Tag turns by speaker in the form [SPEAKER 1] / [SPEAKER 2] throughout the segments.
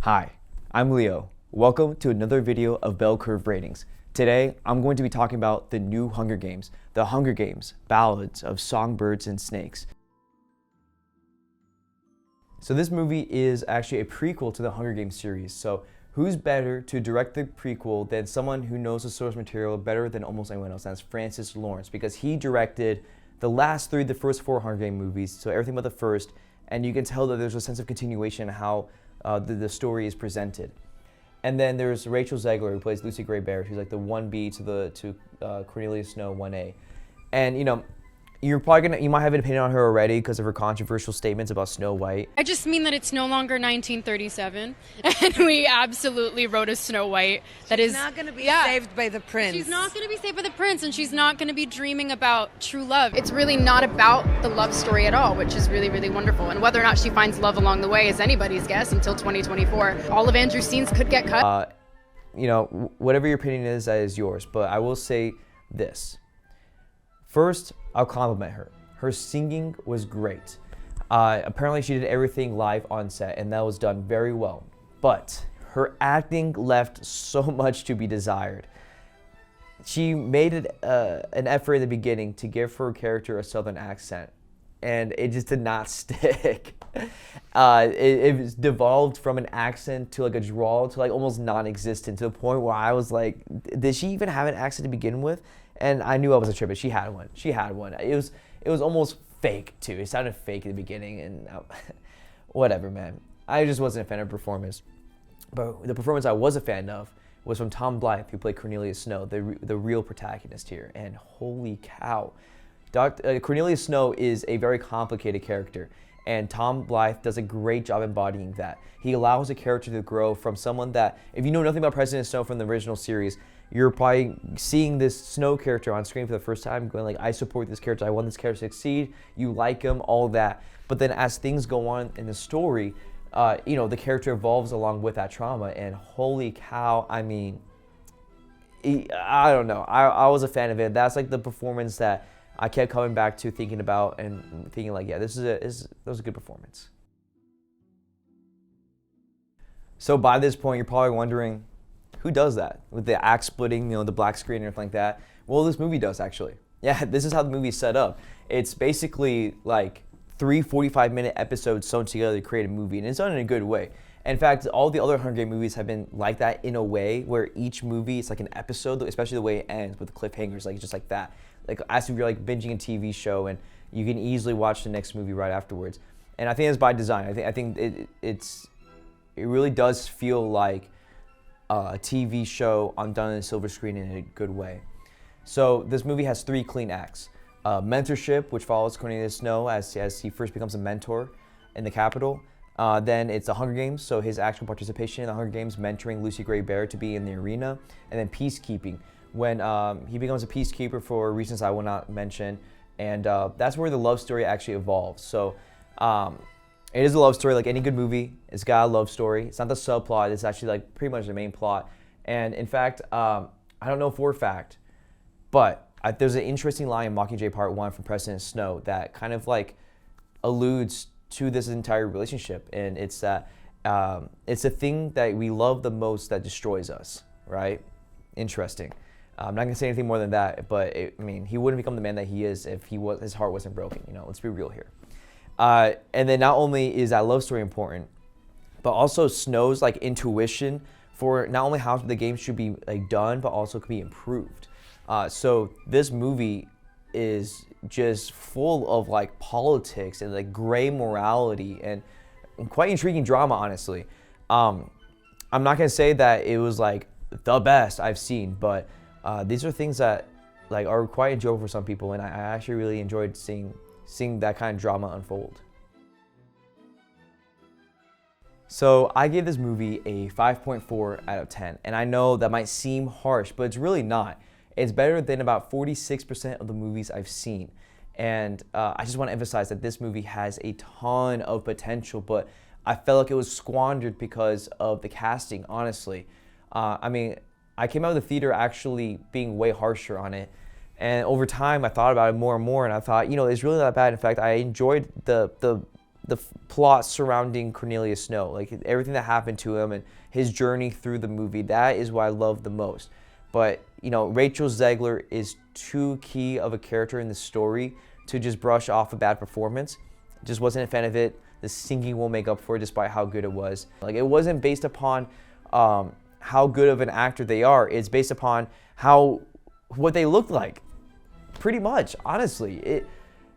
[SPEAKER 1] Hi, I'm Leo. Welcome to another video of Bell Curve Ratings. Today, I'm going to be talking about the new Hunger Games, The Hunger Games, Ballads of Songbirds and Snakes. So this movie is actually a prequel to the Hunger Games series. So who's better to direct the prequel than someone who knows the source material better than almost anyone else? That's Francis Lawrence, because he directed the first four Hunger Games movies, so everything but the first, and you can tell that there's a sense of continuation in how the story is presented. And then there's Rachel Zegler, who plays Lucy Gray Baird, who's like the 1B to Cornelia Snow 1A. And you might have an opinion on her already because of her controversial statements about Snow White.
[SPEAKER 2] I just mean that it's no longer 1937, and we absolutely wrote a Snow White that
[SPEAKER 3] she's not going to be saved by the prince.
[SPEAKER 2] She's not going to be saved by the prince, and she's not going to be dreaming about true love. It's really not about the love story at all, which is really, really wonderful. And whether or not she finds love along the way is anybody's guess until 2024. All of Andrew's scenes could get cut.
[SPEAKER 1] Whatever your opinion is, that is yours. But I will say this. First, I'll compliment her. Her singing was great. Apparently she did everything live on set, and that was done very well. But her acting left so much to be desired. She made an effort in the beginning to give her character a southern accent, and it just did not stick. It was devolved from an accent to like a drawl to like almost non-existent, to the point where I was like, did she even have an accent to begin with? And I knew I was a trip, but she had one. It was almost fake too. It sounded fake in the beginning, and whatever, man. I just wasn't a fan of her performance. But the performance I was a fan of was from Tom Blythe, who played Cornelia Snow, the real protagonist here. And holy cow, Cornelia Snow is a very complicated character, and Tom Blythe does a great job embodying that. He allows a character to grow from someone that, if you know nothing about President Snow from the original series, you're probably seeing this Snow character on screen for the first time, going like, I support this character, I want this character to succeed, you like him, all that. But then as things go on in the story, the character evolves along with that trauma, and holy cow, I mean, I don't know, I was a fan of it. That's like the performance that I kept coming back to, thinking about and thinking like, yeah, that was a good performance. So by this point, you're probably wondering, who does that? With the axe splitting, the black screen and everything like that. Well, this movie does actually. Yeah, this is how the movie's set up. It's basically like 3 45-minute episodes sewn together to create a movie, and it's done in a good way. In fact, all the other Hunger Games movies have been like that in a way, where each movie is like an episode, especially the way it ends with the cliffhangers, like just like that. Like as if you're like binging a TV show, and you can easily watch the next movie right afterwards. And I think that's by design. I think it really does feel like a TV show done on a silver screen in a good way. So this movie has 3 clean acts. Mentorship, which follows Cornelia Snow as he first becomes a mentor in the Capitol. Then it's the Hunger Games, so his actual participation in the Hunger Games, mentoring Lucy Gray Baird to be in the arena. And then peacekeeping, when he becomes a peacekeeper for reasons I will not mention. And that's where the love story actually evolves. So it is a love story, like any good movie. It's got a love story. It's not the subplot. It's actually like pretty much the main plot. And in fact, I don't know for a fact, but there's an interesting line in Mockingjay Part 1 from President Snow that kind of like alludes to this entire relationship. And it's that it's the thing that we love the most that destroys us, right? Interesting. I'm not gonna say anything more than that, but he wouldn't become the man that he is if his heart wasn't broken. Let's be real here. And then not only is that love story important, but also Snow's like intuition for not only how the game should be like done, but also could be improved. So this movie is just full of like politics and like gray morality and quite intriguing drama, honestly. I'm not gonna say that it was like the best I've seen, but these are things that like are quite enjoyable for some people, and I actually really enjoyed seeing that kind of drama unfold. So I gave this movie a 5.4 out of 10, and I know that might seem harsh, but it's really not. It's better than about 46% of the movies I've seen. And I just want to emphasize that this movie has a ton of potential, but I felt like it was squandered because of the casting, honestly. I came out of the theater actually being way harsher on it. And over time, I thought about it more and more, and I thought, it's really not that bad. In fact, I enjoyed the plot surrounding Cornelius Snow, like everything that happened to him and his journey through the movie. That is what I love the most. But Rachel Zegler is too key of a character in the story to just brush off a bad performance. Just wasn't a fan of it. The singing won't make up for it, despite how good it was. Like, it wasn't based upon how good of an actor they are. It's based upon what they looked like. Pretty much, honestly.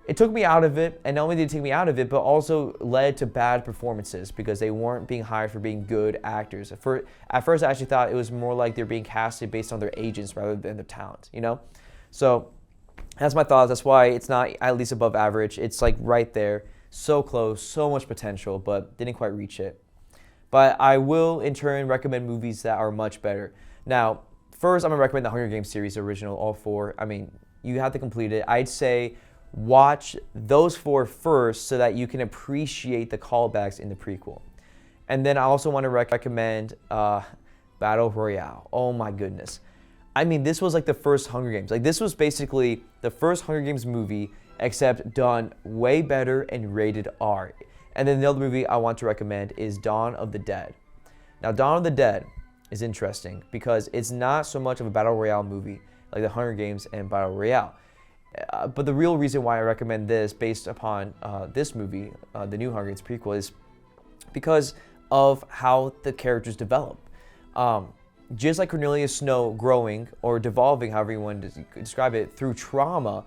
[SPEAKER 1] It took me out of it, and not only did it take me out of it, but also led to bad performances because they weren't being hired for being good actors. At first, I actually thought it was more like they're being casted based on their agents rather than their talent, So that's my thoughts. That's why it's not at least above average. It's like right there, so close, so much potential, but didn't quite reach it. But I will, in turn, recommend movies that are much better. Now, first, I'm going to recommend the Hunger Games series original, all 4. I mean, you have to complete it. I'd say watch those 4 first so that you can appreciate the callbacks in the prequel. And then I also want to recommend Battle Royale. Oh my goodness. I mean, this was like the first Hunger Games. Like, this was basically the first Hunger Games movie, except done way better and rated R. And then the other movie I want to recommend is Dawn of the Dead. Now, Dawn of the Dead is interesting because it's not so much of a Battle Royale movie like the Hunger Games and Battle Royale. But the real reason why I recommend this based upon this movie, the new Hunger Games prequel, is because of how the characters develop. Just like Cornelius Snow growing or devolving, however you want to describe it, through trauma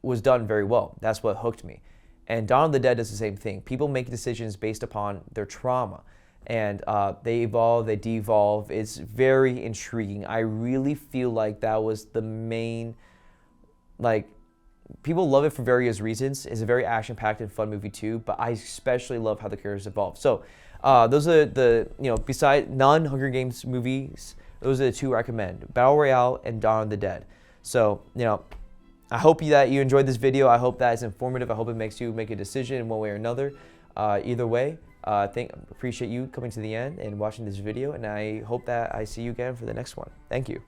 [SPEAKER 1] was done very well. That's what hooked me. And Dawn of the Dead does the same thing. People make decisions based upon their trauma. And they evolve, they devolve. It's very intriguing. I really feel like that was the main... Like, people love it for various reasons. It's a very action-packed and fun movie too, but I especially love how the characters evolve. So those are beside non-Hunger Games movies, those are the 2 I recommend: Battle Royale and Dawn of the Dead. So, I hope that you enjoyed this video. I hope that it's informative. I hope it makes you make a decision in one way or another. Either way, appreciate you coming to the end and watching this video, and I hope that I see you again for the next one. Thank you.